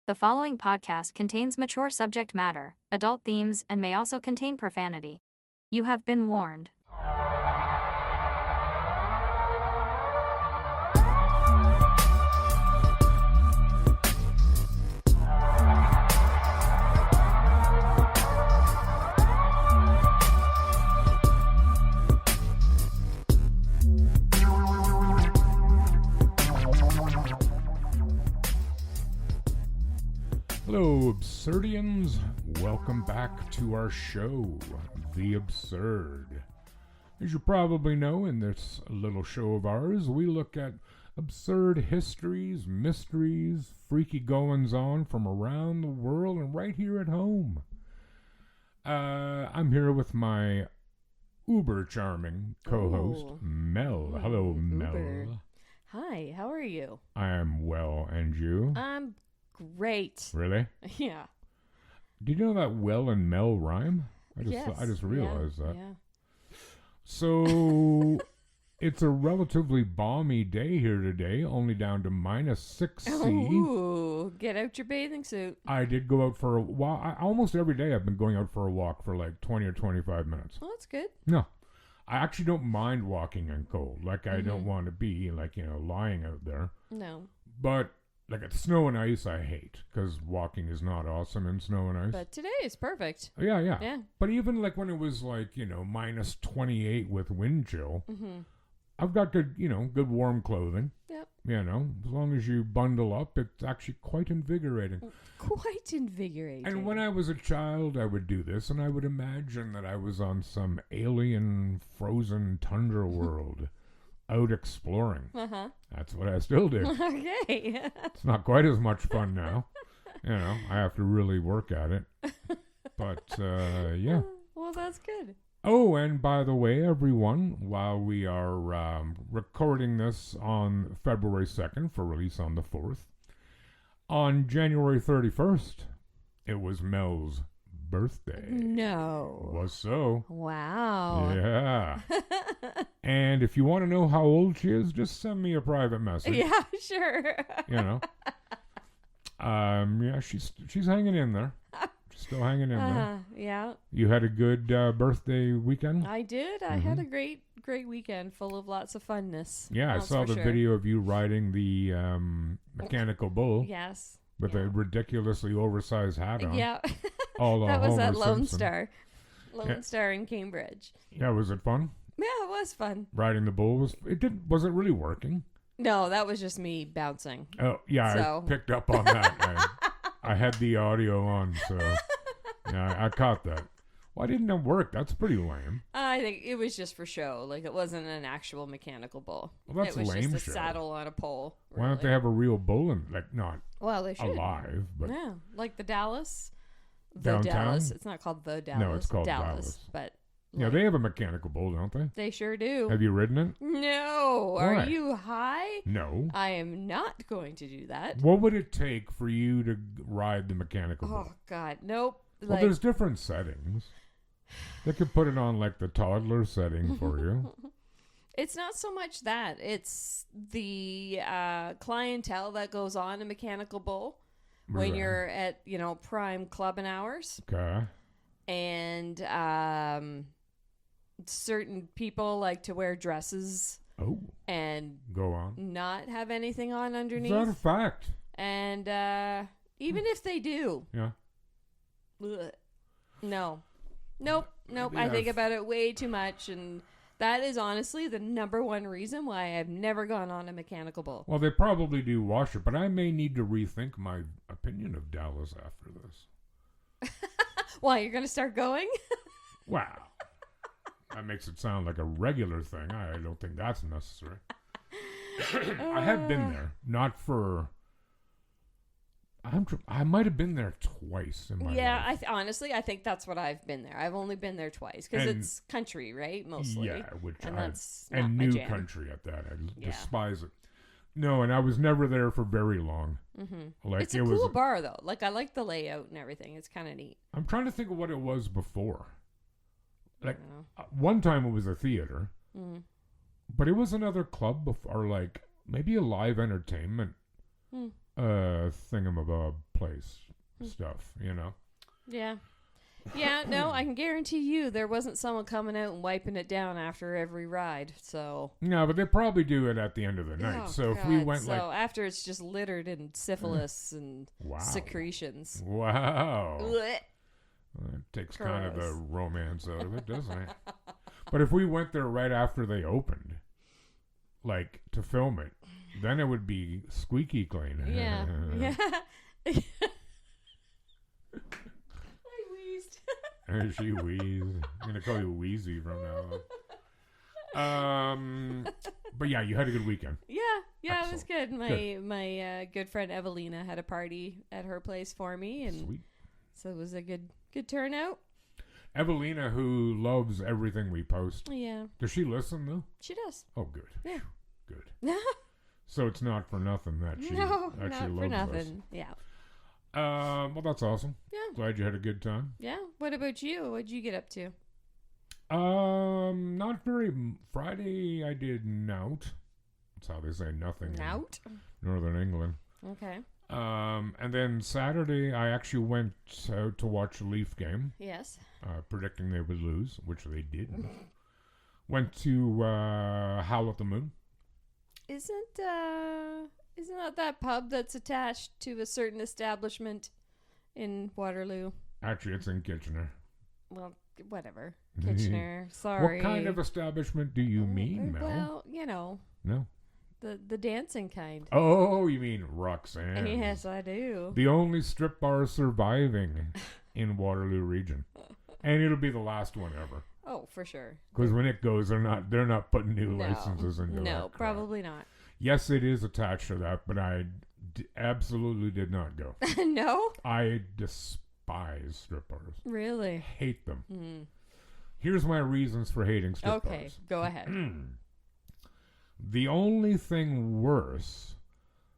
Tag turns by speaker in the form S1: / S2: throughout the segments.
S1: The following podcast contains mature subject matter, adult themes, and may also contain profanity. You have been warned.
S2: Hello, Absurdians. Welcome back to our show, The Absurd. As you probably know, in this little show of ours, we look at absurd histories, mysteries, freaky goings-on from around the world and right here at home. I'm here with my uber-charming co-host, Mel. Hello, Mel.
S3: Uber. Hi, how are you?
S2: I am well, and you?
S3: I'm great.
S2: Really?
S3: Yeah.
S2: Did you know that well and Mel rhyme? I just realized that.
S3: Yeah.
S2: So it's a relatively balmy day here today, only down to -6 C.
S3: Ooh, get out your bathing suit.
S2: I did go out for a walk. Almost every day I've been going out for a walk for like 20 or 25 minutes.
S3: Well, that's good.
S2: No, I actually don't mind walking in cold. Like I don't want to be like, lying out there.
S3: No.
S2: But like at snow and ice, I hate because walking is not awesome in snow and ice.
S3: But today is perfect.
S2: Yeah. But even like when it was like, -28 with wind chill, I've got good warm clothing.
S3: Yep.
S2: As long as you bundle up, it's actually quite invigorating.
S3: Quite invigorating.
S2: And when I was a child, I would do this, and I would imagine that I was on some alien frozen tundra world. Out exploring. That's what I still do.
S3: Okay.
S2: It's not quite as much fun now. I have to really work at it. But, yeah.
S3: Well, that's good.
S2: Oh, and by the way, everyone, while we are recording this on February 2nd for release on the 4th, on January 31st, it was Mel's birthday.
S3: No.
S2: Was so.
S3: Wow.
S2: Yeah. And if you want to know how old she is, just send me a private message.
S3: Yeah, sure.
S2: Yeah, she's hanging in there. She's still hanging in there.
S3: Yeah.
S2: You had a good birthday weekend?
S3: I did. I had a great weekend full of lots of funness.
S2: Yeah, I saw the video of you riding the mechanical bull.
S3: Yes.
S2: With a ridiculously oversized hat on.
S3: Yeah.
S2: That
S3: was
S2: Homer
S3: at Lone
S2: Simpson.
S3: Star. Lone Star in Cambridge.
S2: Yeah, was it fun?
S3: Yeah, it was fun.
S2: Riding the bull was it really working?
S3: No, that was just me bouncing.
S2: Oh, yeah, I picked up on that. I had the audio on, so yeah, I caught that. Why didn't it work? That's pretty lame.
S3: I think it was just for show. Like, it wasn't an actual mechanical bull.
S2: Well, that's
S3: it was
S2: lame
S3: just a
S2: show.
S3: saddle on a pole.
S2: Why don't they have a real bull and not
S3: they should.
S2: alive? But
S3: yeah, like the Dallas.
S2: Downtown?
S3: Dallas. It's not called the Dallas.
S2: No, it's called Dallas.
S3: But
S2: yeah, they have a mechanical bull, don't they?
S3: they sure do.
S2: Have you ridden it?
S3: No.
S2: Why?
S3: Are you high?
S2: No.
S3: I am not going to do that.
S2: What would it take for you to ride the mechanical bull?
S3: Oh, God. Nope.
S2: Well, there's different settings. They could put it on like the toddler setting for you.
S3: It's not so much that. It's the clientele that goes on a mechanical bull when you're at, prime clubbing hours.
S2: Okay.
S3: And certain people like to wear dresses.
S2: Oh.
S3: And
S2: go on.
S3: Not have anything on underneath.
S2: Is that a fact?
S3: And even if they do.
S2: Yeah.
S3: Ugh, no. Nope. I think about it way too much, and that is honestly the number one reason why I've never gone on a mechanical bull.
S2: Well, they probably do wash it, but I may need to rethink my opinion of Dallas after this.
S3: Why, you're going to start going?
S2: Wow. That makes it sound like a regular thing. I don't think that's necessary. I have been there. Not for... I might have been there twice in my life.
S3: Honestly, I think that's what I've been there. I've only been there twice because it's country, right? Mostly.
S2: Yeah,
S3: that's
S2: and
S3: not
S2: new
S3: my jam.
S2: country at that. I despise it. No, and I was never there for very long.
S3: Mm-hmm.
S2: Like
S3: it's a cool bar though. Like, I like the layout and everything. It's kind of neat.
S2: I'm trying to think of what it was before. Like one time it was a theater, but it was another club or like maybe a live entertainment thingamabob place stuff, you know?
S3: Yeah. Yeah, no, I can guarantee you there wasn't someone coming out and wiping it down after every ride, so...
S2: No, but they probably do it at the end of the night.
S3: Oh,
S2: so
S3: God.
S2: if we went
S3: so after it's just littered in syphilis and secretions.
S2: Wow.
S3: Blech.
S2: Well, it takes kind of the
S3: Gross.
S2: romance out of it, doesn't it? But if we went there right after they opened, like, to film it, then it would be squeaky clean.
S3: Yeah. Yeah. I wheezed.
S2: She wheezed. I'm going to call you Wheezy from now on. But yeah, you had a good weekend.
S3: Yeah, it was
S2: Excellent.
S3: good. My good friend Evelina had a party at her place for me, and
S2: Sweet.
S3: so it was a good turnout.
S2: Evelina, who loves everything we post.
S3: Yeah,
S2: Does she listen, though?
S3: she does.
S2: Oh, good.
S3: Yeah.
S2: Good. So it's not for nothing that she
S3: No,
S2: actually
S3: not for
S2: loves
S3: nothing. Yeah,
S2: us. Well, that's awesome.
S3: Yeah.
S2: Glad you had a good time.
S3: yeah. What about you? What'd you get up to?
S2: Not very. Friday I did nout. That's how they say nothing.
S3: Out.
S2: In Northern England.
S3: Okay.
S2: And then Saturday I actually went out to watch the Leaf game,
S3: Yes.
S2: predicting they would lose, which they didn't. Went to Howl at the Moon.
S3: Isn't that pub that's attached to a certain establishment in Waterloo?
S2: Actually, it's in Kitchener.
S3: Well, whatever. Kitchener. Sorry.
S2: What kind of establishment do you mean, Mel?
S3: Well, you know,
S2: No.
S3: the dancing kind.
S2: Oh, you mean Roxanne?
S3: Yes, I do.
S2: The only strip bar surviving in Waterloo region, and it'll be the last one ever.
S3: Oh, for sure.
S2: Because when it goes, they're not putting new licenses into that.
S3: No,
S2: crap.
S3: probably not.
S2: Yes, it is attached to that, but I absolutely did not go.
S3: No?
S2: I despise strip bars.
S3: Really?
S2: Hate them.
S3: Mm.
S2: Here's my reasons for hating strip bars.
S3: Okay, go ahead.
S2: The only thing worse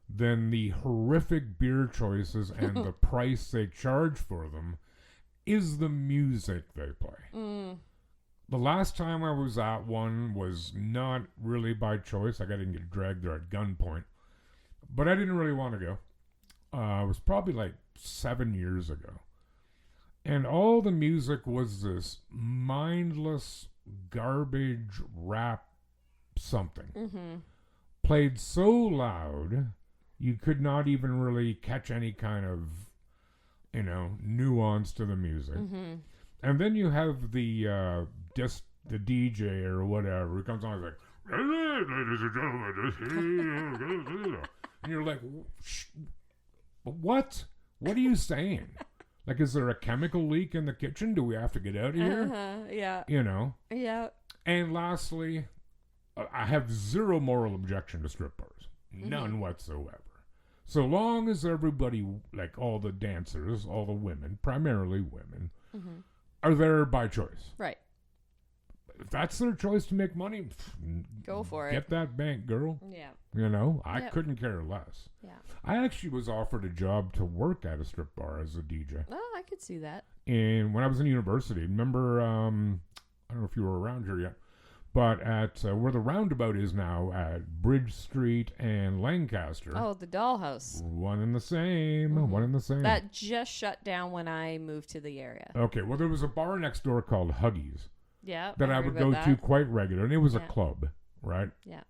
S2: than the horrific beer choices and the price they charge for them is the music they play.
S3: Mm.
S2: The last time I was at one was not really by choice. I didn't get dragged there at gunpoint. But I didn't really want to go. It was probably like 7 years ago. And all the music was this mindless garbage rap something.
S3: Mm-hmm.
S2: Played so loud, you could not even really catch any kind of, nuance to the music.
S3: Mm-hmm.
S2: And then you have the DJ or whatever who comes on and is like, ladies and gentlemen, and you're like, what? What are you saying? Like, is there a chemical leak in the kitchen? Do we have to get out of here?
S3: Yeah. Yeah.
S2: And lastly, I have zero moral objection to strip bars. None whatsoever. So long as everybody, like all the dancers, all the women, primarily women, are there by choice.
S3: Right.
S2: If that's their choice to make money,
S3: Go for it.
S2: Get that bank, girl.
S3: Yeah.
S2: I couldn't care less.
S3: Yeah.
S2: I actually was offered a job to work at a strip bar as a DJ.
S3: Oh, I could see that.
S2: And when I was in university, remember, I don't know if you were around here yet, but at where the roundabout is now at Bridge Street and Lancaster.
S3: Oh, the Dollhouse.
S2: One and the same. One and the same.
S3: That just shut down when I moved to the area.
S2: Okay, well, there was a bar next door called Huggies.
S3: Yeah.
S2: That I would go to quite regular, and it was a club, right?
S3: Yeah.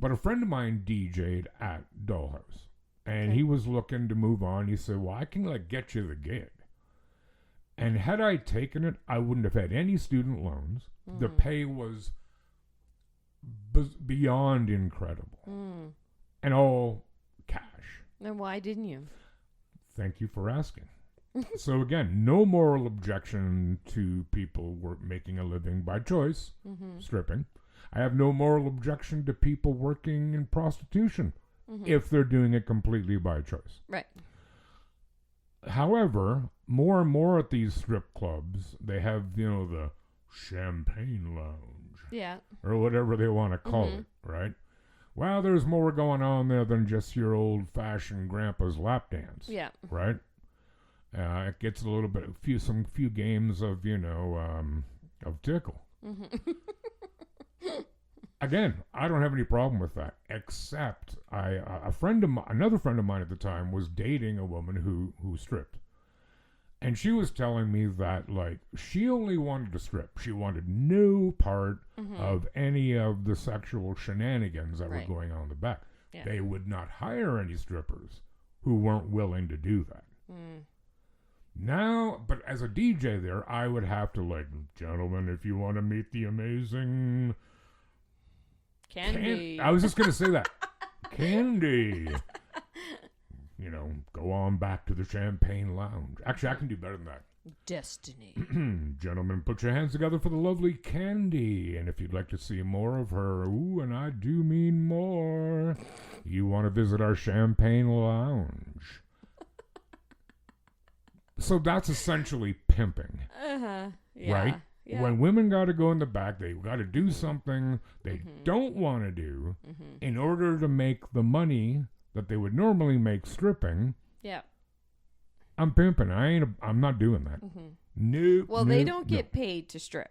S2: But a friend of mine DJ'd at Dollhouse, and he was looking to move on. He said, well, I can, get you the gig. And had I taken it, I wouldn't have had any student loans. The pay was beyond incredible. And all cash.
S3: Then why didn't you?
S2: Thank you for asking. So again, no moral objection to people making a living by choice, stripping. I have no moral objection to people working in prostitution if they're doing it completely by choice.
S3: Right.
S2: However, more and more at these strip clubs, they have, the champagne lounge.
S3: Yeah.
S2: Or whatever they want to call it, right? Well, there's more going on there than just your old-fashioned grandpa's lap dance.
S3: Yeah.
S2: Right? It gets a little bit, few games of, of tickle. Again, I don't have any problem with that, except another friend of mine at the time was dating a woman who stripped. And she was telling me that, like, she only wanted to strip. She wanted no part of any of the sexual shenanigans that were going on in the back.
S3: Yeah.
S2: They would not hire any strippers who weren't willing to do that. Now, but as a DJ there, I would have to, like, gentlemen, if you want to meet the amazing...
S3: Candy.
S2: I was just going to say that. Candy. You know, go on back to the Champagne Lounge. Actually, I can do better than that.
S3: Destiny.
S2: Gentlemen, put your hands together for the lovely Candy. And if you'd like to see more of her, ooh, and I do mean more, you want to visit our Champagne Lounge. So that's essentially pimping.
S3: Yeah.
S2: Right?
S3: Yeah.
S2: When women got to go in the back, they got to do something they don't want to do in order to make the money that they would normally make stripping.
S3: Yeah.
S2: I'm pimping. I'm not doing that. No.
S3: Well, they don't get paid to strip.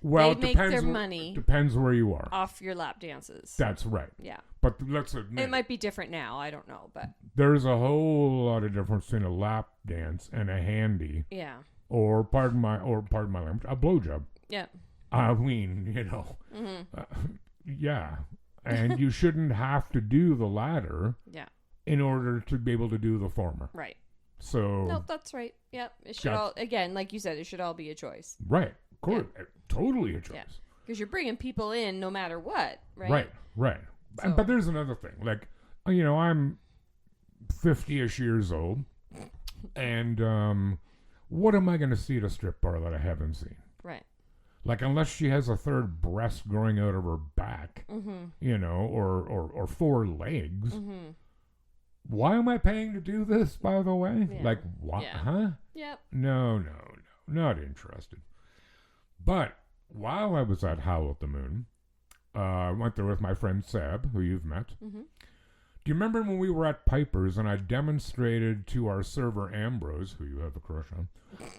S2: Well,
S3: they make their money.
S2: Depends where you are.
S3: Off your lap dances.
S2: That's right.
S3: Yeah.
S2: But let's admit,
S3: it might be different now. I don't know, but
S2: there's a whole lot of difference between a lap dance and a handy.
S3: Yeah.
S2: Or pardon my language, a blowjob.
S3: Yeah.
S2: I mean, yeah. And you shouldn't have to do the latter.
S3: Yeah.
S2: In order to be able to do the former.
S3: Right.
S2: So.
S3: No, that's right. Yep. It should all, again, like you said, it should all be a choice.
S2: Right. Of course.
S3: Yeah.
S2: Totally a choice.
S3: Yeah. Because you're bringing people in no matter what, right?
S2: Right. Right.
S3: So.
S2: But there's another thing. Like, I'm 50-ish years old. And what am I going to see at a strip bar that I haven't seen?
S3: Right.
S2: Like, unless she has a third breast growing out of her back, or four legs. Why am I paying to do this, by the way?
S3: Yeah.
S2: Like, what?
S3: Yeah.
S2: Huh?
S3: Yep.
S2: No. Not interested. But while I was at Howl at the Moon, I went there with my friend Seb, who you've met. Do you remember when we were at Piper's and I demonstrated to our server Ambrose, who you have a crush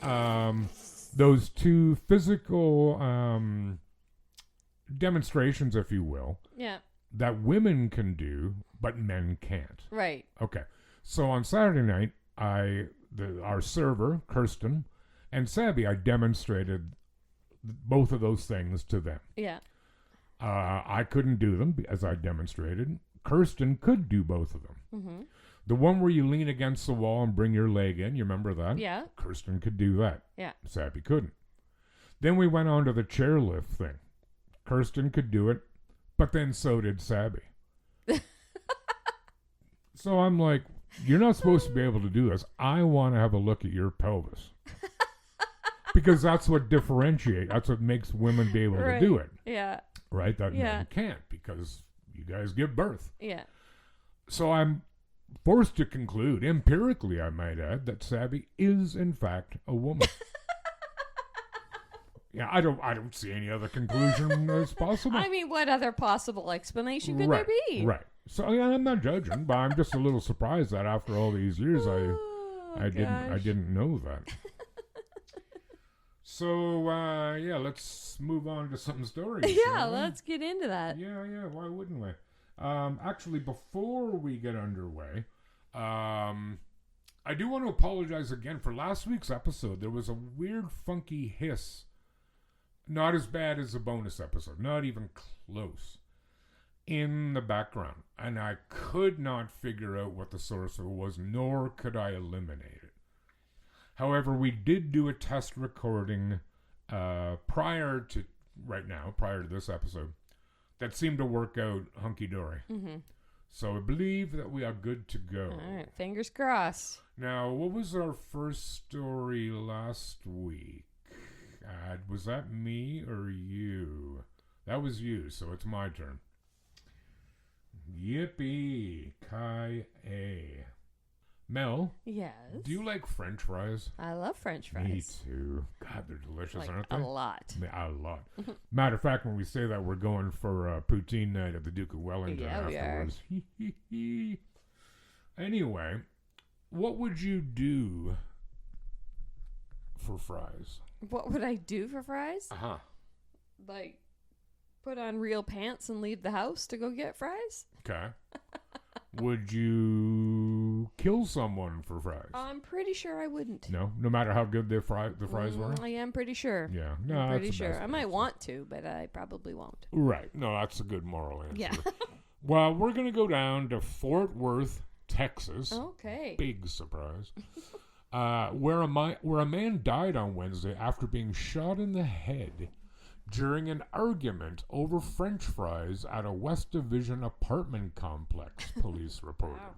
S2: on, those two physical demonstrations, if you will, that women can do, but men can't.
S3: Right.
S2: Okay. So on Saturday night, our server, Kirsten, and Sabby, I demonstrated both of those things to them.
S3: Yeah.
S2: I couldn't do them, as I demonstrated. Kirsten could do both of them. The one where you lean against the wall and bring your leg in, you remember that?
S3: Yeah.
S2: Kirsten could do that.
S3: Yeah.
S2: Sabby couldn't. Then we went on to the chairlift thing. Kirsten could do it, but then so did Sabby. So I'm like, you're not supposed to be able to do this. I want to have a look at your pelvis. Because that's what that's what makes women be able to do it.
S3: Yeah.
S2: Right? That men can't, because you guys give birth.
S3: Yeah.
S2: So I'm forced to conclude, empirically I might add, that Sabby is in fact a woman. Yeah, I don't see any other conclusion as possible.
S3: I mean, what other possible explanation could there be?
S2: Right. So yeah, I'm not judging, but I'm just a little surprised that after all these years I didn't know that. So let's move on to some stories.
S3: Yeah, let's get into that.
S2: Yeah, why wouldn't we? Actually, before we get underway, I do want to apologize again for last week's episode. There was a weird, funky hiss. Not as bad as the bonus episode. Not even close. In the background. And I could not figure out what the source of it was, nor could I eliminate it. However, we did do a test recording prior to this episode that seemed to work out hunky-dory. So I believe that we are good to go.
S3: All right, fingers crossed.
S2: Now, what was our first story last week? Was that me or you? That was you, so it's my turn. Yippee! Ki-A. Mel?
S3: Yes?
S2: Do you like French fries?
S3: I love French fries.
S2: Me too. God, they're delicious, aren't they?
S3: A lot.
S2: A lot. Matter of fact, when we say that, we're going for a poutine night at the Duke of Wellington afterwards. Anyway, what would you do for fries?
S3: What would I do for fries?
S2: Uh-huh.
S3: Like, Put on real pants and leave the house to go get fries?
S2: Okay. Would you kill someone for fries?
S3: I'm pretty sure I wouldn't.
S2: No matter how good the fries were?
S3: I am pretty sure.
S2: Yeah. No,
S3: I'm pretty
S2: that's the
S3: sure.
S2: best
S3: I might
S2: answer.
S3: want to, but I probably won't.
S2: Right. No, that's a good moral answer.
S3: Yeah.
S2: Well, we're going to go down to Fort Worth, Texas.
S3: Okay.
S2: Big surprise. Where a man died on Wednesday after being shot in the head during an argument over French fries at a West Division apartment complex, police reported.
S3: Wow.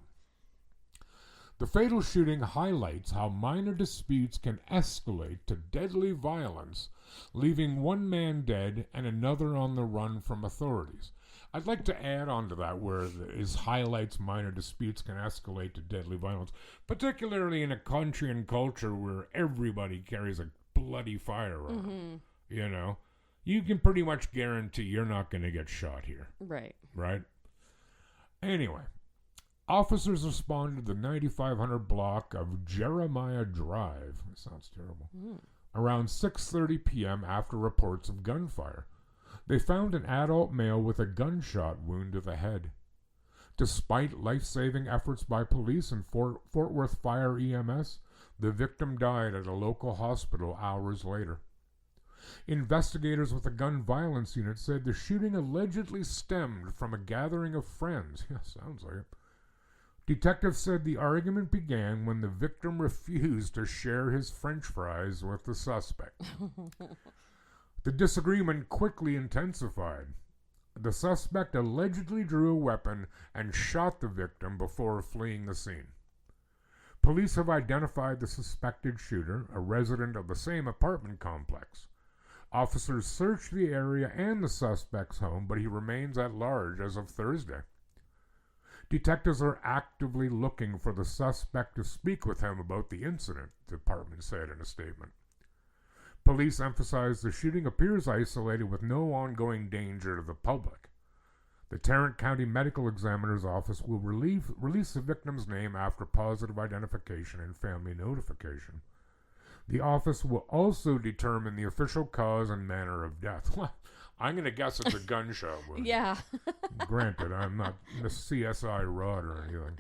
S2: The fatal shooting highlights how minor disputes can escalate to deadly violence, leaving one man dead and another on the run from authorities. I'd like to add on to that where it highlights minor disputes can escalate to deadly violence, particularly in a country and culture where everybody carries a bloody firearm.
S3: Mm-hmm.
S2: You know, you can pretty much guarantee you're not going to get shot here,
S3: Right.
S2: right? Anyway, officers responded to the 9500 block of Jeremiah Drive. That sounds terrible. Around 6:30 p.m. after reports of gunfire. They found an adult male with a gunshot wound to the head. Despite life-saving efforts by police and Fort Worth Fire EMS, the victim died at a local hospital hours later. Investigators with the gun violence unit said the shooting allegedly stemmed from a gathering of friends. Yeah, sounds like it. Detectives said the argument began when the victim refused to share his French fries with the suspect. The disagreement quickly intensified. The suspect allegedly drew a weapon and shot the victim before fleeing the scene. Police have identified the suspected shooter, a resident of the same apartment complex. Officers searched the area and the suspect's home, but he remains at large as of Thursday. Detectives are actively looking for the suspect to speak with him about the incident, the department said in a statement. Police emphasized the shooting appears isolated with no ongoing danger to the public. The Tarrant County Medical Examiner's Office will release the victim's name after positive identification and family notification. The office will also determine the official cause and manner of death. I'm going to guess it's a gunshot wound.
S3: Yeah.
S2: Granted, I'm not the CSI Rod or anything.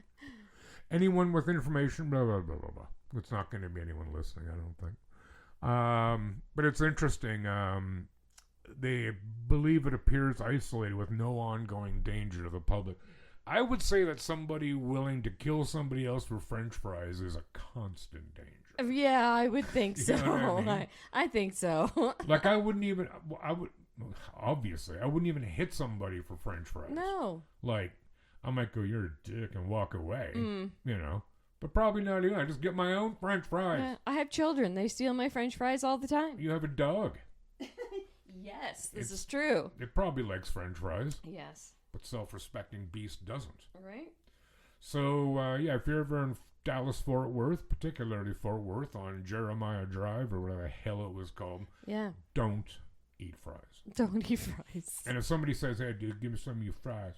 S2: Anyone with information, blah, blah, blah, blah, blah. It's not going to be anyone listening, I don't think. But it's interesting. They believe it appears isolated with no ongoing danger to the public. I would say that somebody willing to kill somebody else for French fries is a constant danger.
S3: Yeah, I would think so.
S2: You know what I mean?
S3: I think so.
S2: Like, obviously, I wouldn't even hit somebody for French fries.
S3: No.
S2: Like, I might go, you're a dick, and walk away, you know. But probably not even. I just get my own French fries.
S3: Yeah, I have children. They steal my French fries all the time.
S2: You have a dog.
S3: Yes, this is true.
S2: It probably likes French fries,
S3: Yes.
S2: but self-respecting beast doesn't.
S3: Right?
S2: So, yeah, if you're ever in Dallas, Fort Worth, particularly Fort Worth on Jeremiah Drive, or whatever the hell it was called,
S3: Yeah.
S2: don't eat fries.
S3: Don't eat fries.
S2: And if somebody says, hey, dude, give me some of your fries,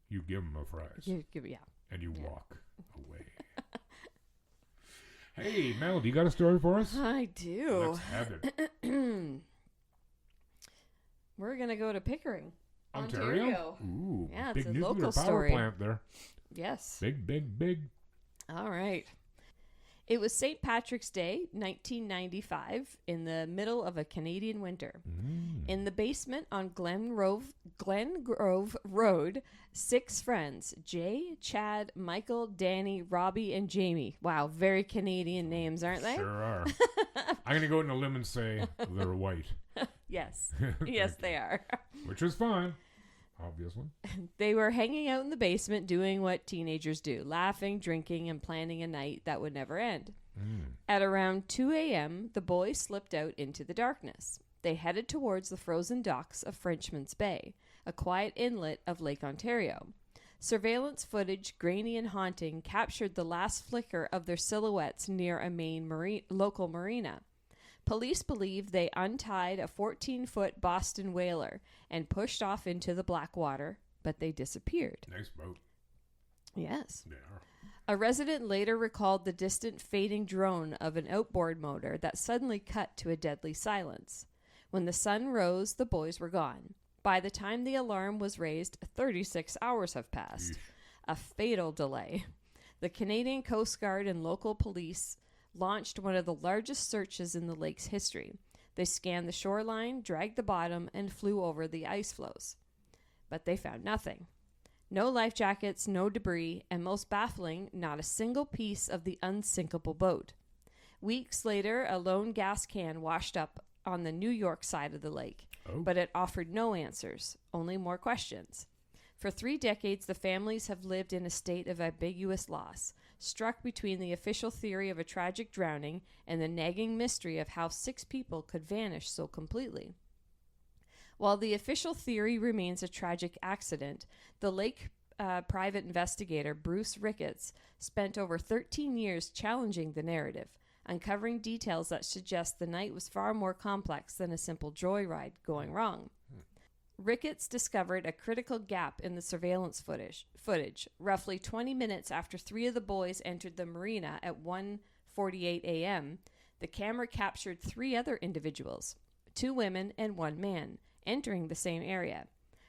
S2: you give them a fries.
S3: Yeah.
S2: And you walk away. Hey, Melody, you got a story for us?
S3: I do.
S2: Let's have it.
S3: We're going to go to Pickering,
S2: Ontario? Ooh,
S3: Yeah,
S2: big
S3: it's a
S2: nuclear
S3: local
S2: power
S3: story.
S2: plant there.
S3: Yes.
S2: Big.
S3: All right. It was St. Patrick's Day, 1995, in the middle of a Canadian winter. In the basement on Glen Grove Road, 6 friends, Jay, Chad, Michael, Danny, Robbie, and Jamie. Wow, very Canadian names, aren't they?
S2: Sure are. I'm going to go out on a limb and say they're white.
S3: Yes. Yes, they are.
S2: Which is fine, obviously.
S3: They were hanging out in the basement doing what teenagers do, laughing, drinking, and planning a night that would never end. At around 2 a.m., the boys slipped out into the darkness. They headed towards the frozen docks of Frenchman's Bay, a quiet inlet of Lake Ontario. Surveillance footage, grainy and haunting, captured the last flicker of their silhouettes near a main local marina. Police believe they untied a 14-foot Boston whaler and pushed off into the black water, but they disappeared.
S2: Nice boat.
S3: Yes.
S2: They are.
S3: A resident later recalled the distant fading drone of an outboard motor that suddenly cut to a deadly silence. When the sun rose, the boys were gone. By the time the alarm was raised, 36 hours have passed.
S2: Yeesh.
S3: A fatal delay. The Canadian Coast Guard and local police launched one of the largest searches in the lake's history. They scanned the shoreline, dragged the bottom, and flew over the ice floes. But they found nothing. No life jackets, no debris, and most baffling, not a single piece of the unsinkable boat. Weeks later, a lone gas can washed up on the New York side of the lake, but it offered no answers, only more questions. For 3 decades, the families have lived in a state of ambiguous loss, struck between the official theory of a tragic drowning and the nagging mystery of how 6 people could vanish so completely. While the official theory remains a tragic accident, the lake private investigator Bruce Ricketts spent over 13 years challenging the narrative, uncovering details that suggest the night was far more complex than a simple joyride going wrong. Ricketts discovered a critical gap in the surveillance footage. Roughly 20 minutes after 3 of the boys entered the marina at 1:48 a.m., the camera captured 3 other individuals, 2 women and 1 man, entering the same area.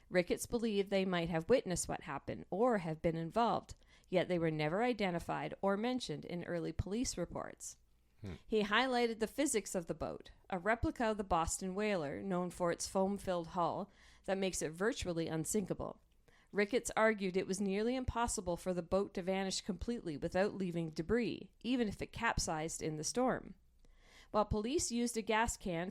S3: Ricketts believed they might have witnessed what happened or have been involved, yet they were never identified or mentioned in early police reports. He highlighted the physics of the boat, a replica of the Boston whaler known for its foam-filled hull that makes it virtually unsinkable. Ricketts argued it was nearly impossible for the boat to vanish completely without leaving debris, even if it capsized in the storm. While police used the gas can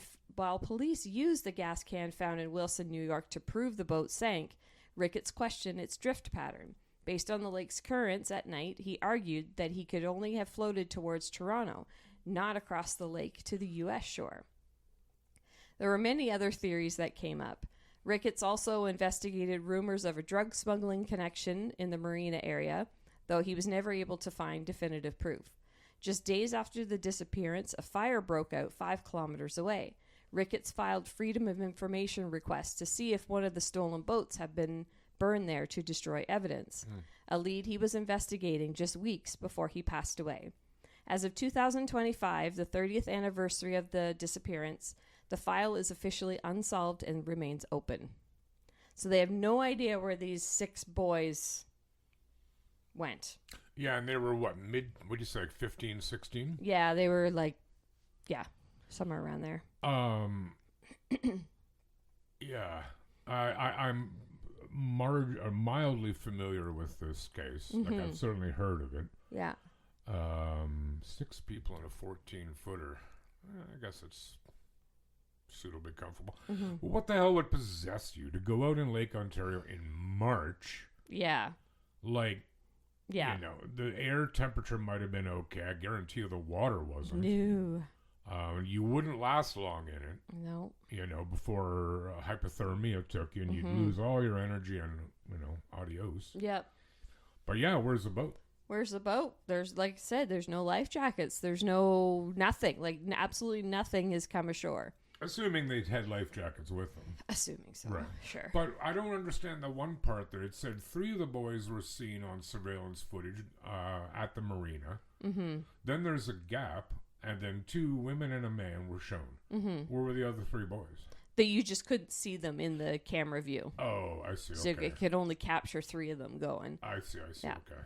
S3: found in Wilson, New York to prove the boat sank, Ricketts questioned its drift pattern. Based on the lake's currents at night, he argued that he could only have floated towards Toronto, not across the lake to the U.S. shore. There were many other theories that came up. Ricketts also investigated rumors of a drug smuggling connection in the marina area, though he was never able to find definitive proof. Just days after the disappearance, a fire broke out 5 kilometers away. Ricketts filed Freedom of Information requests to see if one of the stolen boats had been burned there to destroy evidence, a lead he was investigating just weeks before he passed away. As of 2025, the 30th anniversary of the disappearance, the file is officially unsolved and remains open. So they have no idea where these 6 boys went.
S2: Yeah, and they were what do you say, like 15, 16?
S3: Yeah, they were like, somewhere around there.
S2: Yeah. I'm mildly familiar with this case. Like, I've certainly heard of it.
S3: Yeah.
S2: 6 people in a 14-footer. I guess it's suitably comfortable. Well, what the hell would possess you to go out in Lake Ontario in March?
S3: Yeah.
S2: Like,
S3: yeah.
S2: You know, the air temperature might have been okay. I guarantee you the water wasn't.
S3: No.
S2: You wouldn't last long in it.
S3: No.
S2: You know, before hypothermia took you and you'd lose all your energy and, adios.
S3: Yep.
S2: But yeah, where's the boat?
S3: Where's the boat? There's, like I said, there's no life jackets. There's no nothing. Like, absolutely nothing has come ashore.
S2: Assuming they had life jackets with them.
S3: Assuming so.
S2: Right.
S3: Sure.
S2: But I don't understand the one part there. It said 3 of the boys were seen on surveillance footage at the marina. Then there's a gap, and then 2 women and a man were shown. Where were the other 3 boys?
S3: That you just couldn't see them in the camera view.
S2: Oh, I see.
S3: So
S2: okay.
S3: it could only capture 3 of them going.
S2: I see.
S3: Yeah.
S2: Okay.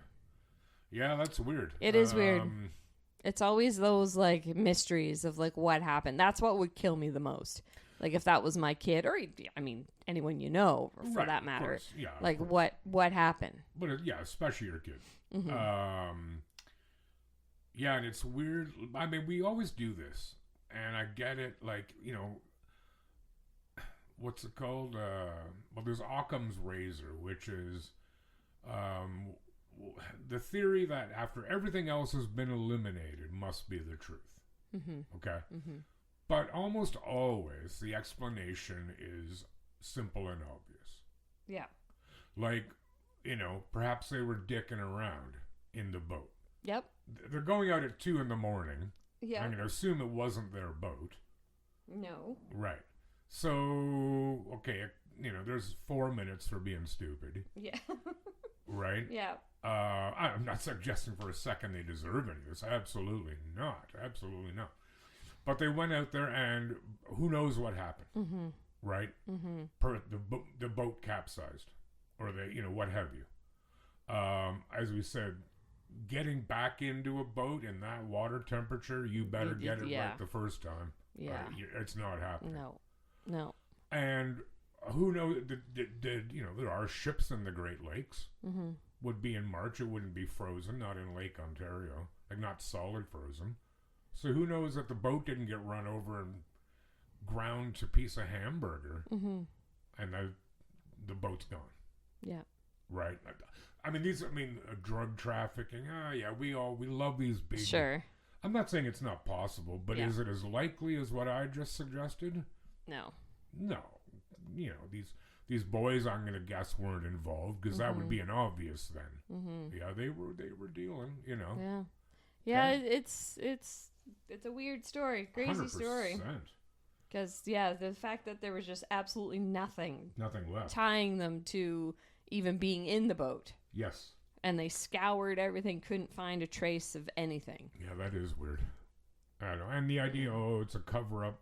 S2: Yeah, that's weird.
S3: It is weird. It's always those, like, mysteries of, like, what happened. That's what would kill me the most. Like, if that was my kid, or, I mean, anyone you know, for that matter.
S2: Yeah,
S3: like, what happened?
S2: But, especially your kid. Yeah, and it's weird. I mean, we always do this. And I get it, like, what's it called? Well, there's Occam's razor, which is the theory that after everything else has been eliminated must be the truth. Okay? But almost always the explanation is simple and obvious.
S3: Yeah.
S2: Like, perhaps they were dicking around in the boat.
S3: Yep.
S2: They're going out at 2 a.m.
S3: Yeah.
S2: I'm going to assume it wasn't their boat.
S3: No.
S2: Right. So, okay, there's 4 minutes for being stupid.
S3: Yeah.
S2: Right?
S3: Yeah.
S2: I'm not suggesting for a second they deserve any of this. Absolutely not. Absolutely not. But they went out there and who knows what happened. right?
S3: Mm-hmm.
S2: The boat capsized, or what have you. As we said, getting back into a boat in that water temperature, you better get it right the first time.
S3: Yeah.
S2: It's not happening.
S3: No.
S2: And who knows? There are ships in the Great Lakes.
S3: Mm-hmm.
S2: Would be in March. It wouldn't be frozen, not in Lake Ontario, like not solid frozen. So who knows that the boat didn't get run over and ground to piece of hamburger, and the boat's gone.
S3: Yeah.
S2: Right. Drug trafficking. We love these big.
S3: Sure.
S2: I'm not saying it's not possible, but
S3: Yeah.
S2: is it as likely as what I just suggested?
S3: No.
S2: No. These boys, I'm going to guess, weren't involved, because that would be an obvious then.
S3: Mm-hmm.
S2: Yeah, they were dealing.
S3: Yeah. Yeah. Okay. It's a weird story, crazy
S2: 100%.
S3: Story. Because the fact that there was just absolutely nothing
S2: left
S3: tying them to even being in the boat.
S2: Yes.
S3: And they scoured everything, couldn't find a trace of anything.
S2: Yeah, that is weird. I don't know. And the idea, it's a cover-up.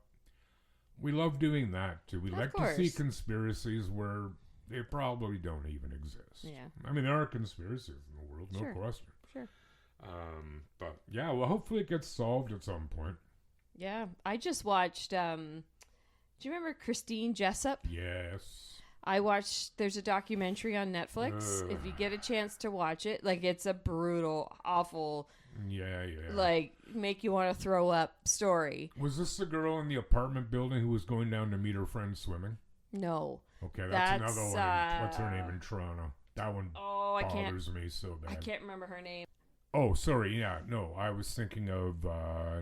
S2: We love doing that, too. We like to see conspiracies where they probably don't even exist.
S3: Yeah.
S2: There are conspiracies in the world, no question.
S3: Sure.
S2: But, yeah, well, hopefully it gets solved at some point.
S3: Yeah. I just watched, do you remember Christine Jessup?
S2: Yes.
S3: I watched, there's a documentary on Netflix. If you get a chance to watch it, it's a brutal, awful, make you want to throw up story.
S2: Was this the girl in the apartment building who was going down to meet her friend swimming?
S3: No.
S2: Okay, that's another one. What's her name in Toronto? That one bothers me so bad.
S3: I can't remember her name.
S2: Oh, sorry. Yeah, no, I was thinking of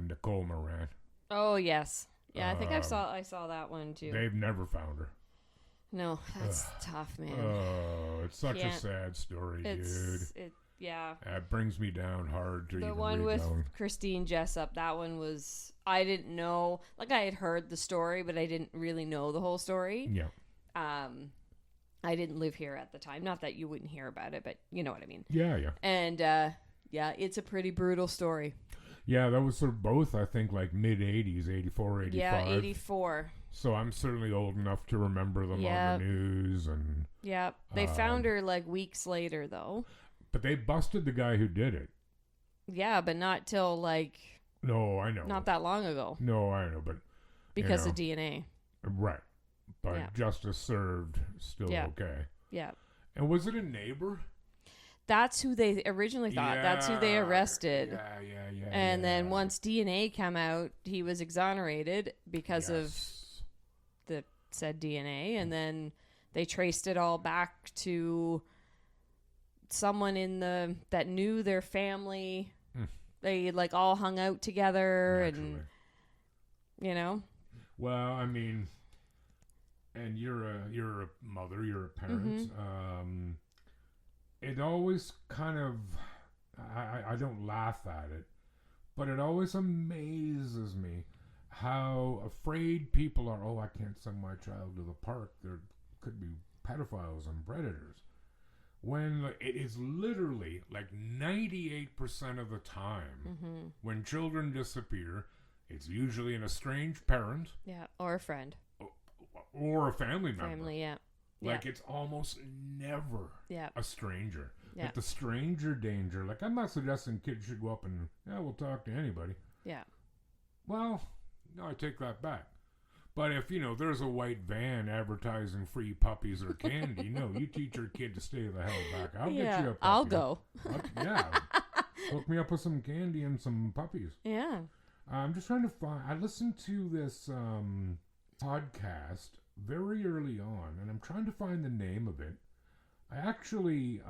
S2: Nicole Moran.
S3: Oh, yes. Yeah, I think I saw that one too.
S2: They've never found her.
S3: No, that's tough, man.
S2: Oh, it's such a sad story, dude. It brings me down hard to
S3: the one with Christine Jessup. That one was, I didn't know. I had heard the story, but I didn't really know the whole story.
S2: Yeah.
S3: I didn't live here at the time. Not that you wouldn't hear about it, but you know what I mean.
S2: Yeah, yeah.
S3: And it's a pretty brutal story.
S2: Yeah, that was sort of both, I think, mid-'80s, 84, 85.
S3: Yeah, 84.
S2: So I'm certainly old enough to remember them on the news. And
S3: yeah, they found her weeks later, though.
S2: But they busted the guy who did it.
S3: Yeah, but not till
S2: No, I know.
S3: Not that long ago.
S2: No, I know, but
S3: because of DNA.
S2: Right. But justice served, still okay.
S3: Yeah.
S2: And was it a neighbor?
S3: That's who they originally thought. Yeah, that's who they arrested.
S2: Yeah.
S3: And then once DNA came out, he was exonerated because of the said DNA. And then they traced it all back to someone that knew their family. They all hung out together. Naturally. And
S2: Well, and you're a mother, you're a parent. It always kind of, I don't laugh at it, but it always amazes me how afraid people are. Oh, I can't send my child to the park. There could be pedophiles and predators. When it is literally 98% of the time when children disappear, it's usually an estranged parent.
S3: Yeah, or a friend.
S2: Or a family member.
S3: Family, yeah.
S2: It's almost never a stranger.
S3: Yeah.
S2: The stranger danger. I'm not suggesting kids should go up and, we'll talk to anybody.
S3: Yeah.
S2: Well, no, I take that back. But if, there's a white van advertising free puppies or candy, no, you teach your kid to stay the hell back. I'll get you a puppy.
S3: I'll go.
S2: Hook me up with some candy and some puppies.
S3: Yeah.
S2: I'm just trying to find, I listened to this podcast very early on, and I'm trying to find the name of it. I actually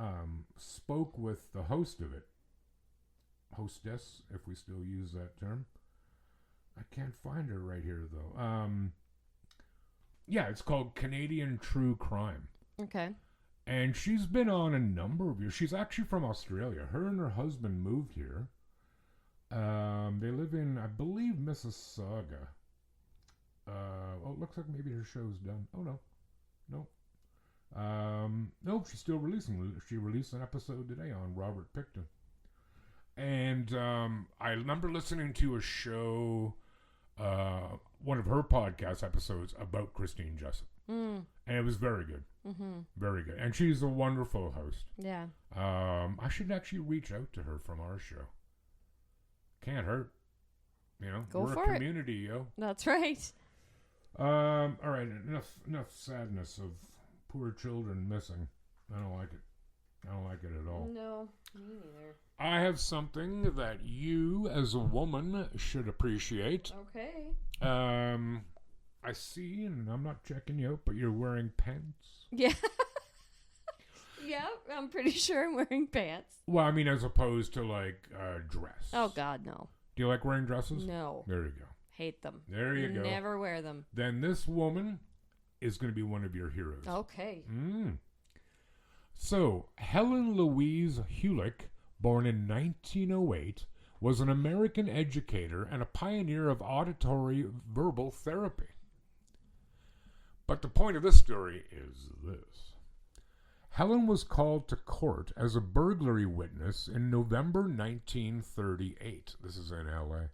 S2: spoke with the host of it. Hostess, if we still use that term. I can't find her right here, though. It's called Canadian True Crime.
S3: Okay.
S2: And she's been on a number of years. She's actually from Australia. Her and her husband moved here. They live in, I believe, Mississauga. It looks like maybe her show's done. Oh, no. No, she's still releasing. She released an episode today on Robert Pickering. And I remember listening to a show one of her podcast episodes about Christine Jessup. And it was very good. Very good. And she's a wonderful host.
S3: Yeah.
S2: I should actually reach out to her from our show. Can't hurt.
S3: Go
S2: we're
S3: for
S2: a community, yo.
S3: That's right.
S2: All right, enough sadness of poor children missing. I don't like it. I don't like it at all.
S3: No, me neither.
S2: I have something that you, as a woman, should appreciate.
S3: Okay.
S2: I see, and I'm not checking you out, but you're wearing pants.
S3: Yeah. Yeah, I'm pretty sure I'm wearing pants.
S2: Well, I mean, as opposed to like dress.
S3: Oh God, no.
S2: Do you like wearing dresses?
S3: No.
S2: There you go.
S3: Hate them.
S2: There you go.
S3: Never wear them.
S2: Then this woman is going to be one of your heroes.
S3: Okay.
S2: So, Helen Louise Hulick, born in 1908, was an American educator and a pioneer of auditory verbal therapy. But the point of this story is this. Helen was called to court as a burglary witness in November 1938. This is in L.A.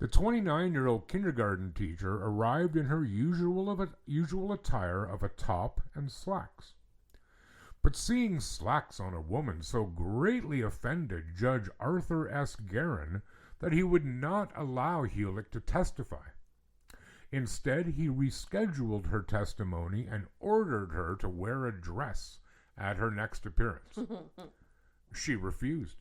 S2: The 29-year-old kindergarten teacher arrived in her usual attire of a top and slacks. But seeing slacks on a woman so greatly offended Judge Arthur S. Guerin that he would not allow Hulick to testify. Instead, he rescheduled her testimony and ordered her to wear a dress at her next appearance. She refused.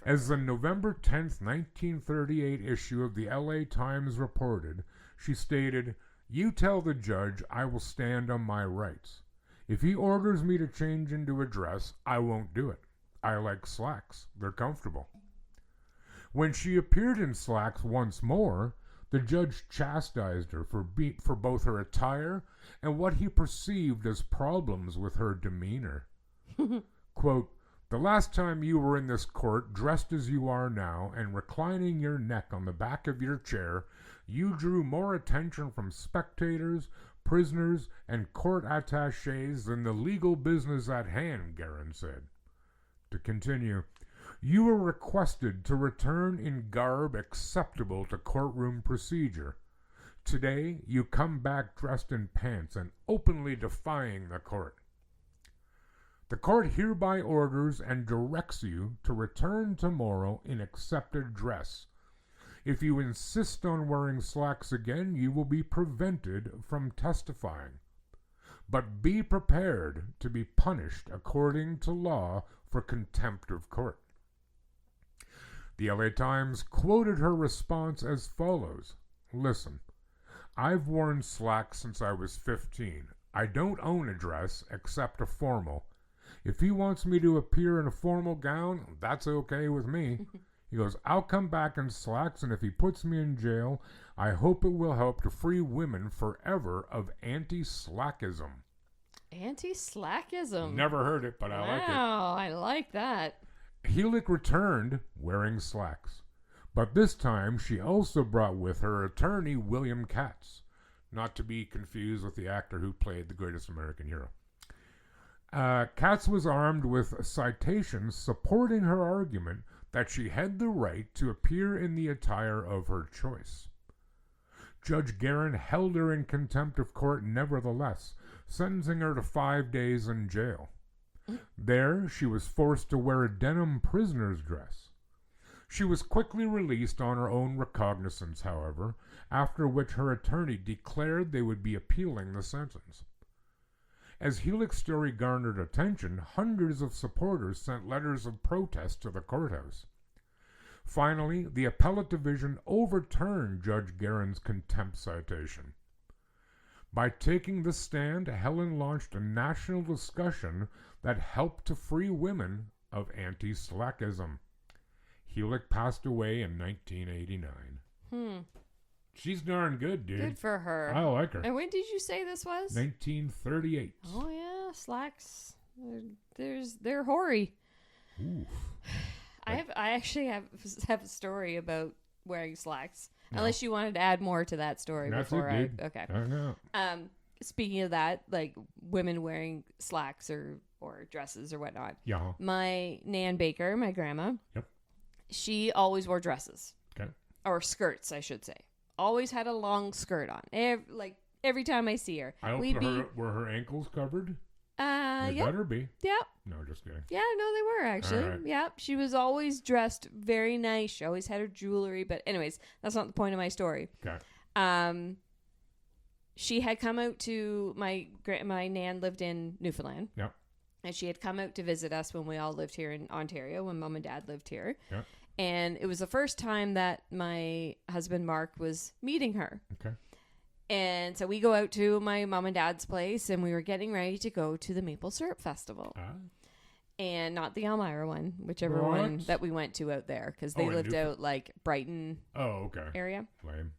S2: As the November 10th, 1938 issue of the LA Times reported, she stated, "You tell the judge I will stand on my rights. If he orders me to change into a dress, I won't do it. I like slacks. They're comfortable." When she appeared in slacks once more, the judge chastised her for both her attire and what he perceived as problems with her demeanor. Quote, "The last time you were in this court, dressed as you are now, and reclining your neck on the back of your chair, you drew more attention from spectators, prisoners, and court attachés than the legal business at hand," Guerin said. To continue, "You were requested to return in garb acceptable to courtroom procedure. Today, you come back dressed in pants and openly defying the court. The court hereby orders and directs you to return tomorrow in accepted dress. If you insist on wearing slacks again, you will be prevented from testifying. But be prepared to be punished according to law for contempt of court." The LA Times quoted her response as follows. "Listen, I've worn slacks since I was 15. I don't own a dress except a formal. If he wants me to appear in a formal gown, that's okay with me." He goes, "I'll come back in slacks, and if he puts me in jail, I hope it will help to free women forever of anti-slackism."
S3: Anti-slackism.
S2: Never heard it, but I like it.
S3: Wow, I like that.
S2: Hulick returned wearing slacks, but this time she also brought with her attorney William Katz, not to be confused with the actor who played the greatest American hero. Katz was armed with citations supporting her argument that she had the right to appear in the attire of her choice. Judge Guerin held her in contempt of court nevertheless, sentencing her to 5 days in jail. There, she was forced to wear a denim prisoner's dress. She was quickly released on her own recognizance, however, after which her attorney declared they would be appealing the sentence. As Hulick's story garnered attention, hundreds of supporters sent letters of protest to the courthouse. Finally, the appellate division overturned Judge Guerin's contempt citation. By taking the stand, Helen launched a national discussion that helped to free women of anti-slackism. Hulick passed away in 1989. She's darn good, dude.
S3: Good for her.
S2: I like her.
S3: And when did you say this was?
S2: 1938.
S3: Oh yeah, slacks. They're hoary.
S2: Ooh.
S3: I actually have a story about wearing slacks.
S2: No.
S3: Unless you wanted to add more to that story
S2: That's
S3: before
S2: it, dude.
S3: okay.
S2: I don't know.
S3: Speaking of that, like women wearing slacks or dresses or whatnot.
S2: Yeah.
S3: My Nan Baker, my grandma.
S2: Yep.
S3: She always wore dresses.
S2: Okay.
S3: Or skirts, I should say. always had a long skirt on. Every time I see her.
S2: I hope were her ankles covered? They
S3: yeah.
S2: better be.
S3: Yeah.
S2: No, just kidding.
S3: Yeah, no, they were actually.
S2: All right.
S3: Yeah, she was always dressed very nice. She always had her jewelry. But anyways, that's not the point of my story.
S2: Okay.
S3: She had come out to my nan lived in Newfoundland.
S2: Yep.
S3: And she had come out to visit us when we all lived here in Ontario, when Mom and Dad lived here.
S2: Yep.
S3: And it was the first time that my husband Mark was meeting her.
S2: Okay.
S3: And so we go out to my mom and dad's place, and we were getting ready to go to the Maple Syrup Festival. And not the Elmira one, whichever one that we went to out there, because they lived out like Brighton area.
S2: Lame.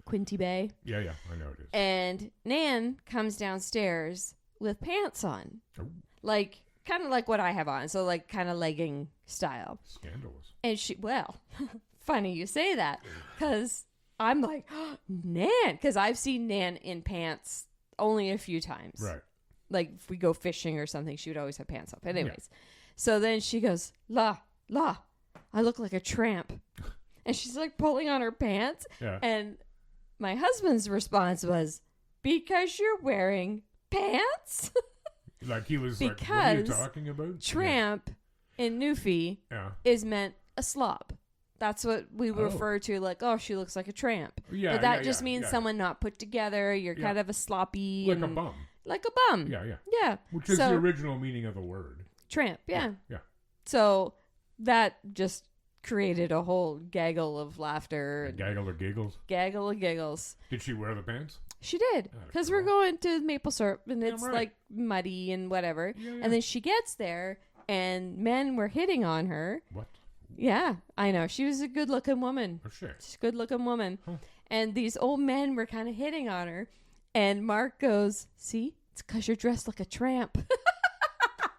S3: Quinte Bay.
S2: Yeah, I know it is.
S3: And Nan comes downstairs with pants on.
S2: Oh.
S3: Like, kind of like what I have on. So, like, kind of legging style.
S2: Scandalous.
S3: And funny you say that, because I'm like, oh, Nan, because I've seen Nan in pants only a few times.
S2: Right.
S3: Like, if we go fishing or something, she would always have pants up. Anyways, so then she goes, La, I look like a tramp. And she's like pulling on her pants.
S2: Yeah.
S3: And my husband's response was, because you're wearing pants?
S2: Like he was like, what are you talking about?
S3: Tramp in Newfie is meant a slob. That's what we refer to, like, oh, she looks like a tramp.
S2: Yeah,
S3: but that just means someone not put together. You're kind of a sloppy.
S2: Like a bum.
S3: Like a bum.
S2: Yeah. Which is the original meaning of the word.
S3: Tramp, yeah.
S2: Yeah.
S3: So that just created a whole gaggle of laughter.
S2: Gaggle or giggles?
S3: Gaggle of giggles.
S2: Did she wear the pants?
S3: She did. Because we're going to Maple Syrup, and it's like muddy and whatever.
S2: Yeah.
S3: And then she gets there, and men were hitting on her.
S2: What?
S3: Yeah, I know. She was a good-looking woman.
S2: Oh, shit.
S3: She's a good-looking woman.
S2: Huh.
S3: And these old men were kind of hitting on her. And Mark goes, see? It's because you're dressed like a tramp.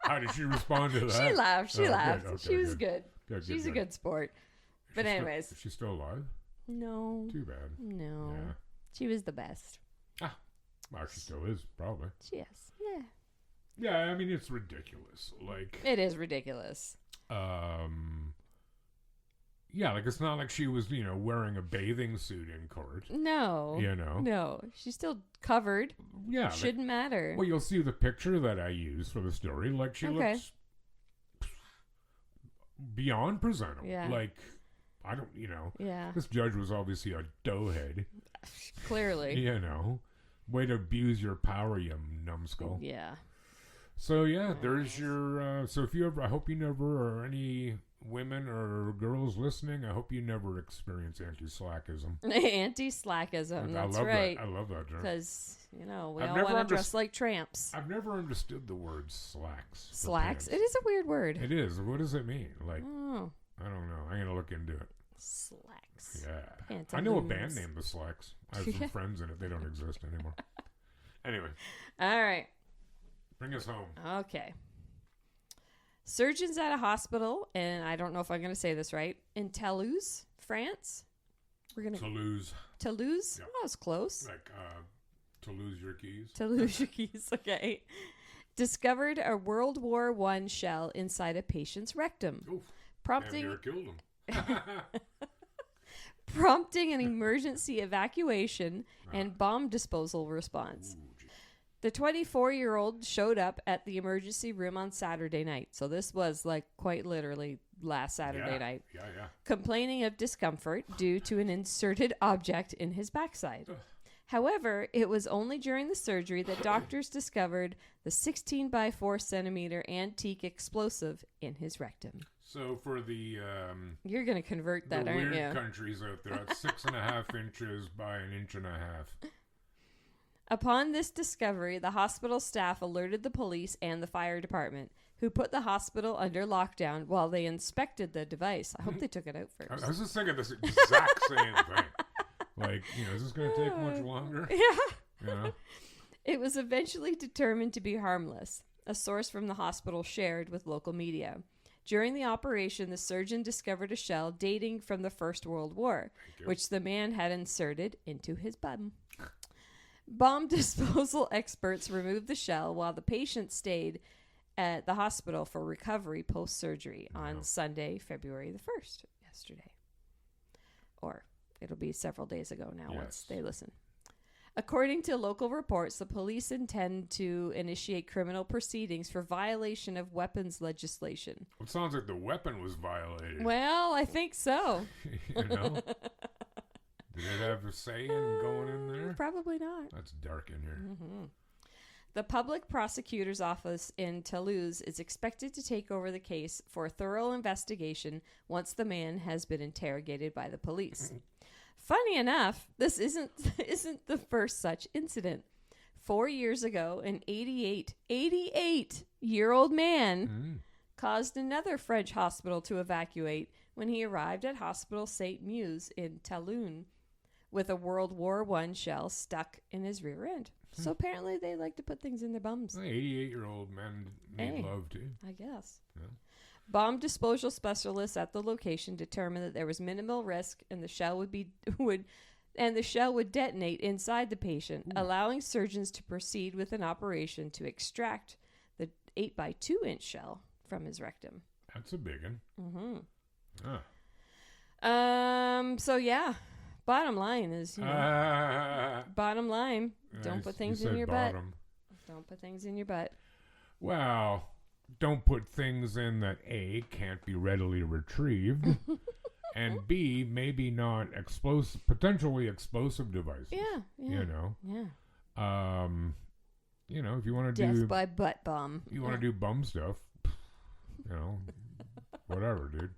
S2: How did she respond to that?
S3: She laughed. She laughed.
S2: Okay,
S3: she was good. She's a
S2: good.
S3: good sport. But anyways.
S2: Is she still alive?
S3: No.
S2: Too bad.
S3: No.
S2: Yeah.
S3: She was the best.
S2: Well, she still is, probably.
S3: She is. Yeah.
S2: Yeah, I mean, it's ridiculous. Like,
S3: it is ridiculous.
S2: Yeah, like, it's not like she was, wearing a bathing suit in court.
S3: No. No. She's still covered.
S2: Yeah.
S3: Shouldn't matter.
S2: Well, you'll see the picture that I used for the story. Like, she looks beyond presentable.
S3: Yeah.
S2: Like, I don't,
S3: Yeah.
S2: This judge was obviously a doughhead.
S3: Clearly.
S2: Way to abuse your power, you numbskull.
S3: Yeah.
S2: So, there's your, so if you ever, I hope you never, or any women or girls listening, I hope you never experience anti-slackism.
S3: Anti-slackism, that's right.
S2: I love that term.
S3: Because, we all want to dress like tramps.
S2: I've never understood the word slacks.
S3: Slacks? It is a weird word.
S2: It is. What does it mean? Like,
S3: oh.
S2: I don't know. I'm going to look into it.
S3: Slacks.
S2: Yeah.
S3: Pantaloons.
S2: I know a band named The Slacks. I have some friends in it. They don't exist anymore. Anyway.
S3: All right.
S2: Bring us home.
S3: Okay. Surgeons at a hospital, and I don't know if I'm going to say this right, in Toulouse, France.
S2: Toulouse.
S3: Toulouse?
S2: Yep.
S3: Oh, that was close.
S2: Like, to lose your keys.
S3: To lose your keys, okay. Discovered a World War I shell inside a patient's rectum.
S2: Oof.
S3: Prompting...
S2: Damn, killed him.
S3: Prompting an emergency evacuation and bomb disposal response.
S2: Ooh,
S3: the 24-year-old showed up at the emergency room on Saturday night. So this was like quite literally last Saturday night.
S2: Yeah.
S3: Complaining of discomfort due to an inserted object in his backside. However, it was only during the surgery that doctors discovered the 16 by 4 centimeter antique explosive in his rectum.
S2: So for the
S3: you're gonna convert that, aren't
S2: weird
S3: you?
S2: countries out there, it's 6.5 inches by 1.5 inches.
S3: Upon this discovery, the hospital staff alerted the police and the fire department, who put the hospital under lockdown while they inspected the device. I hope they took it out first.
S2: I was just thinking this exact same thing. Like, is this going to take much longer?
S3: Yeah. It was eventually determined to be harmless, a source from the hospital shared with local media. During the operation, the surgeon discovered a shell dating from the First World War, which the man had inserted into his bum. Bomb disposal experts removed the shell while the patient stayed at the hospital for recovery post-surgery on Sunday, February the 1st, yesterday. Or it'll be several days ago now once
S2: Yes.
S3: they listen. According to local reports, the police intend to initiate criminal proceedings for violation of weapons legislation.
S2: It sounds like the weapon was violated.
S3: Well, I think so.
S2: You know? Did it have a say in going in there?
S3: Probably not.
S2: That's dark in here.
S3: Mm-hmm. The public prosecutor's office in Toulouse is expected to take over the case for a thorough investigation once the man has been interrogated by the police. Funny enough, this isn't the first such incident. 4 years ago, an 88-year-old man caused another French hospital to evacuate when he arrived at Hospital St. Meuse in Toulon with a World War I shell stuck in his rear end. So apparently they like to put things in their bums.
S2: 88-year-old men need love too.
S3: I guess.
S2: Yeah.
S3: Bomb disposal specialists at the location determined that there was minimal risk and the shell would detonate inside the patient, allowing surgeons to proceed with an operation to extract the 8x2-inch shell from his rectum.
S2: That's a big one.
S3: Mm-hmm.
S2: Ah.
S3: So yeah, bottom line is, bottom line, don't put things in your butt. Don't put things in your butt.
S2: Well, don't put things in that A, can't be readily retrieved, and B, maybe not potentially explosive devices.
S3: Yeah.
S2: You know?
S3: Yeah.
S2: You know, if you want to
S3: Death
S2: do...
S3: by butt bomb.
S2: You want to do bum stuff, you know, whatever, dude.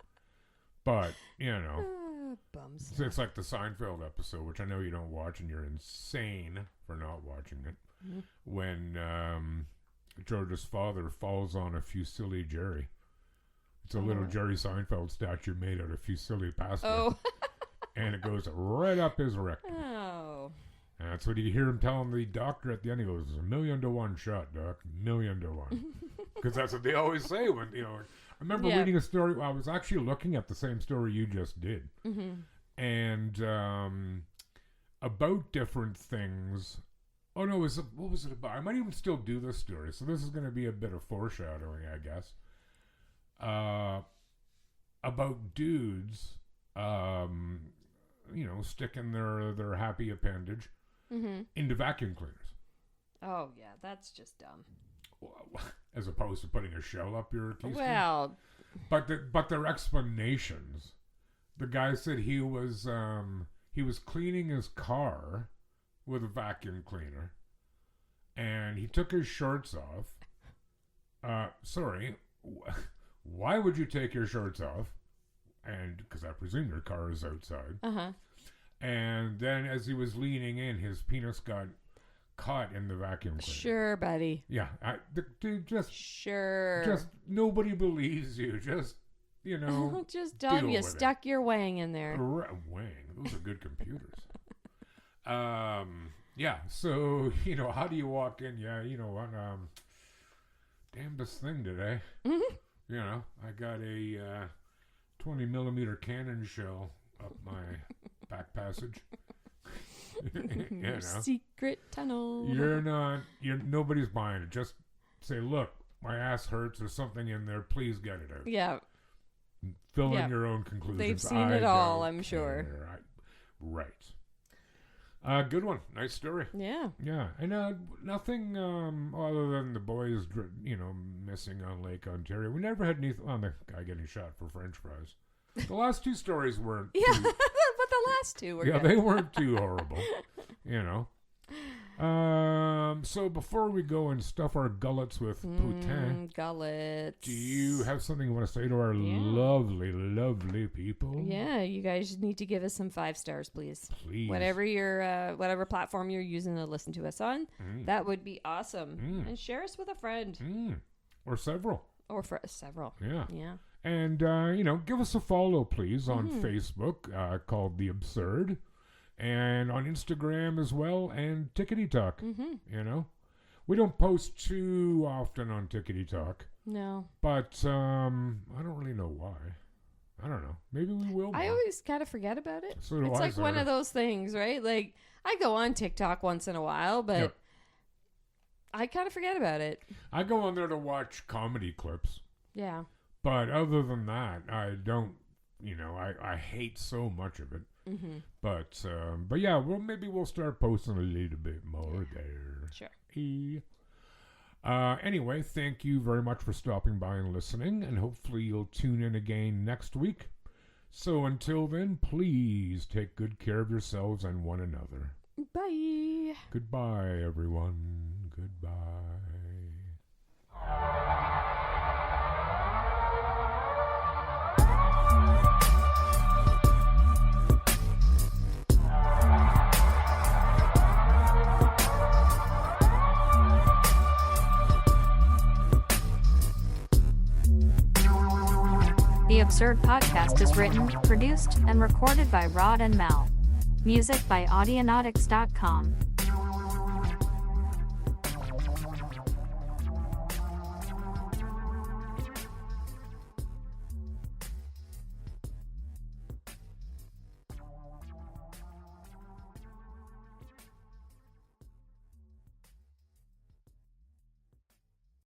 S2: But, you know...
S3: Bums.
S2: It's like the Seinfeld episode, which I know you don't watch, and you're insane for not watching it.
S3: Mm-hmm.
S2: When George's father falls on a Fusilli Jerry. It's a little Jerry Seinfeld statue made out of Fusilli pasta.
S3: Oh.
S2: And it goes right up his rectum.
S3: Oh.
S2: And that's what you hear him telling the doctor at the end. He goes, "It's 1,000,000 to 1 shot, doc. 1,000,000 to 1." Because that's what they always say when, you know... I remember reading a story. I was actually looking at the same story you just did.
S3: Mm-hmm.
S2: And about different things. Oh, no, what was it about? I might even still do this story. So this is going to be a bit of foreshadowing, I guess. About dudes, you know, sticking their happy appendage into vacuum cleaners.
S3: Oh, yeah, that's just dumb.
S2: As opposed to putting a shell up your teeth.
S3: Well,
S2: but their explanations. The guy said he was cleaning his car with a vacuum cleaner, and he took his shorts off. Sorry, why would you take your shorts off? And because I presume your car is outside. And then as he was leaning in, his penis got caught in the vacuum cleaner.
S3: Sure, buddy.
S2: Yeah, dude, just nobody believes you. Just, you know,
S3: just dumb. You stuck your wang in there.
S2: Wang. Those are good computers. Yeah. So, you know, how do you walk in? Yeah, you know what? Damnedest thing today. You know, I got a 20 millimeter cannon shell up my back passage. You know.
S3: Secret tunnel.
S2: Nobody's buying it. Just say, look, my ass hurts. There's something in there. Please get it out.
S3: Yeah.
S2: Fill in your own conclusions.
S3: They've seen it all, I'm sure.
S2: Right. Good one. Nice story.
S3: Yeah.
S2: Yeah. And nothing other than the boys, you know, missing on Lake Ontario. We never had anything on the guy getting shot for French fries. The last two stories weren't.
S3: Yeah, but the last two were.
S2: Yeah,
S3: good.
S2: they weren't too horrible. You know. So before we go and stuff our gullets with poutine,
S3: gullets.
S2: do you have something you want to say to our lovely, lovely people?
S3: Yeah, you guys need to give us some 5 stars, please.
S2: Please.
S3: Whatever platform you're using to listen to us on, that would be awesome. And share us with a friend.
S2: Or several.
S3: Or for several.
S2: Yeah.
S3: Yeah.
S2: And, you know, give us a follow, please, on Facebook, called The Absurd. And on Instagram as well, and Tickety Talk. You know, we don't post too often on Tickety Talk.
S3: No,
S2: but I don't really know why. I don't know. Maybe we will.
S3: I always kind of forget about it.
S2: So do
S3: it's
S2: I,
S3: like one of those things, right? Like I go on TikTok once in a while, but I kind of forget about it.
S2: I go on there to watch comedy clips.
S3: Yeah.
S2: But other than that, I don't I hate so much of it. But yeah, well, maybe we'll start posting a little bit more there.
S3: Sure.
S2: Anyway, thank you very much for stopping by and listening, and hopefully you'll tune in again next week. So until then, please take good care of yourselves and one another.
S3: Bye.
S2: Goodbye, everyone. Goodbye.
S1: The Absurd Podcast is written, produced, and recorded by Rod and Mel. Music by Audionautics.com.